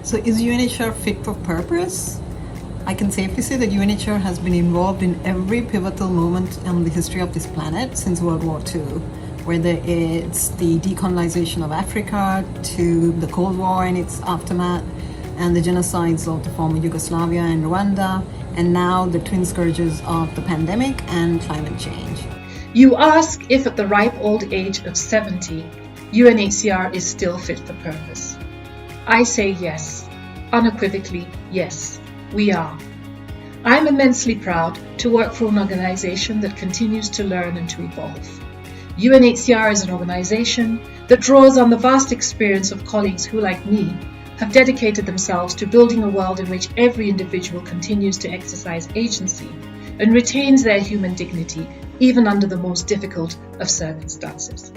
So is UNHCR fit for purpose? I can safely say that UNHCR has been involved in every pivotal moment in the history of this planet since World War II, whether it's the decolonization of Africa to the Cold War and its aftermath, and the genocides of the former Yugoslavia and Rwanda, and now the twin scourges of the pandemic and climate change. You ask if at the ripe old age of 70, UNHCR is still fit for purpose. I say yes, unequivocally yes, we are. I'm immensely proud to work for an organization that continues to learn and to evolve. UNHCR is an organization that draws on the vast experience of colleagues who, like me, have dedicated themselves to building a world in which every individual continues to exercise agency and retains their human dignity even under the most difficult of circumstances.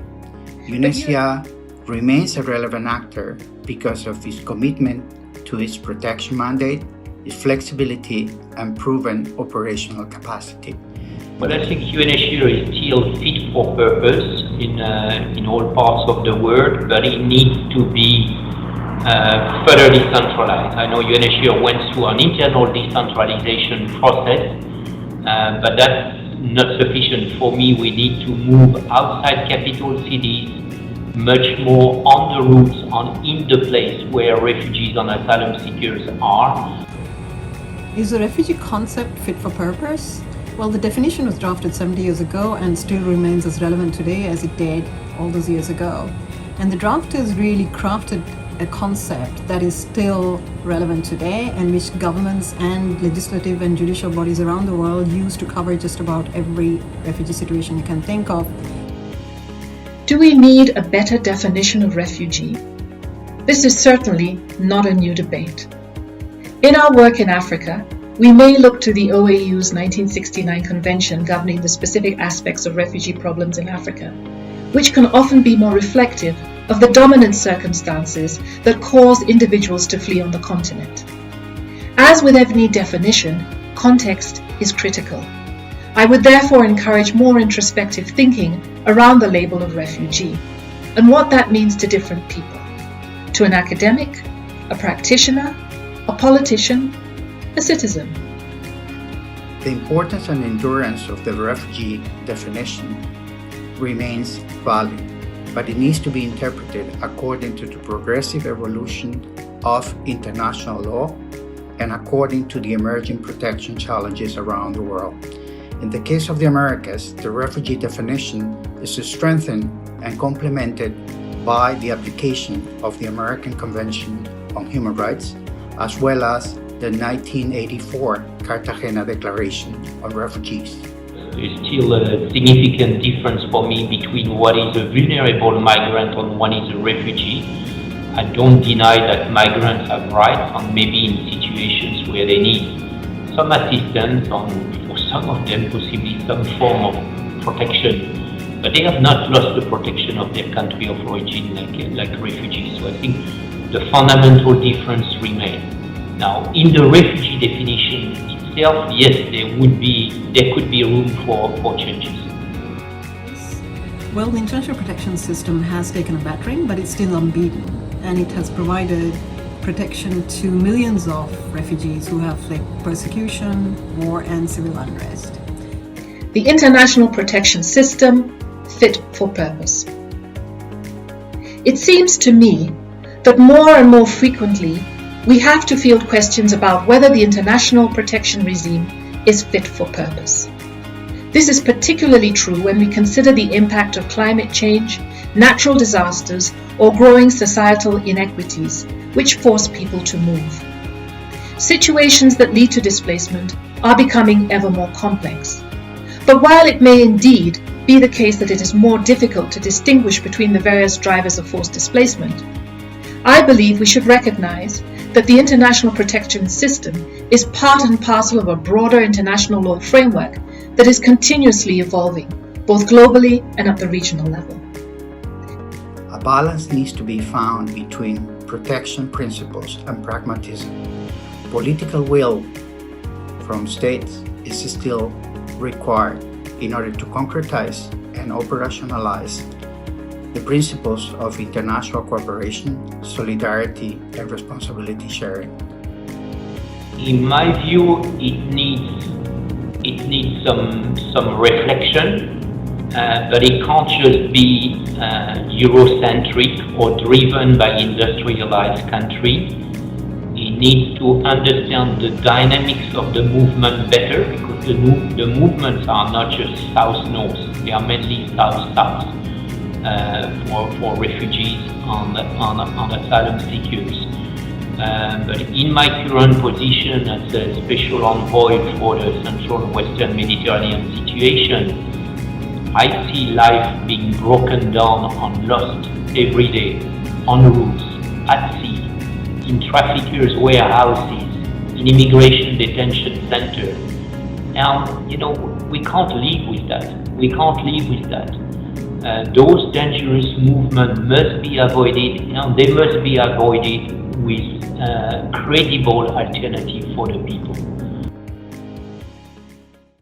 UNHCR remains a relevant actor because of its commitment to its protection mandate, its flexibility, and proven operational capacity. Well, I think UNHCR is still fit for purpose in all parts of the world, but it needs to be further decentralized. I know UNHCR went through an internal decentralization process, but that's not sufficient for me. We need to move outside capital cities, much more on the routes, in the place where refugees and asylum seekers are. Is the refugee concept fit for purpose? Well, the definition was drafted 70 years ago and still remains as relevant today as it did all those years ago. And the drafters really crafted a concept that is still relevant today and which governments and legislative and judicial bodies around the world use to cover just about every refugee situation you can think of. Do we need a better definition of refugee? This is certainly not a new debate. In our work in Africa, we may look to the OAU's 1969 Convention governing the specific aspects of refugee problems in Africa, which can often be more reflective of the dominant circumstances that cause individuals to flee on the continent. As with any definition, context is critical. I would therefore encourage more introspective thinking around the label of refugee and what that means to different people, to an academic, a practitioner, a politician, a citizen. The importance and endurance of the refugee definition remains valid, but it needs to be interpreted according to the progressive evolution of international law and according to the emerging protection challenges around the world. In the case of the Americas, the refugee definition is strengthened and complemented by the application of the American Convention on Human Rights, as well as the 1984 Cartagena Declaration on Refugees. There's still a significant difference for me between what is a vulnerable migrant and what is a refugee. I don't deny that migrants have rights and maybe in situations where they need some assistance and for some of them possibly some form of protection, but they have not lost the protection of their country of origin like refugees. So I think the fundamental difference remains. Now, in the refugee definition itself, yes, there could be room for changes. Well, the international protection system has taken a battering, but it's still unbeaten, and it has provided protection to millions of refugees who have fled persecution, war, and civil unrest. The international protection system fit for purpose. It seems to me that more and more frequently we have to field questions about whether the international protection regime is fit for purpose. This is particularly true when we consider the impact of climate change, natural disasters, or growing societal inequities which force people to move. Situations that lead to displacement are becoming ever more complex. But while it may indeed be the case that it is more difficult to distinguish between the various drivers of forced displacement, I believe we should recognize that the international protection system is part and parcel of a broader international law framework that is continuously evolving, both globally and at the regional level. A balance needs to be found between protection principles and pragmatism. Political will from states is still required in order to concretize and operationalize the principles of international cooperation, solidarity, and responsibility sharing? In my view, it needs some reflection, but it can't just be Eurocentric or driven by industrialized countries. It needs to understand the dynamics of the movement better, because the movements are not just south-north, they are mainly south-south for refugees and asylum seekers. But in my current position as a special envoy for the Central and Western Mediterranean situation, I see life being broken down and lost every day, on routes, at sea, in traffickers' warehouses, in immigration detention centers. And, we can't live with that. We can't live with that. Those dangerous movements must be avoided, and they must be avoided with credible alternative for the people.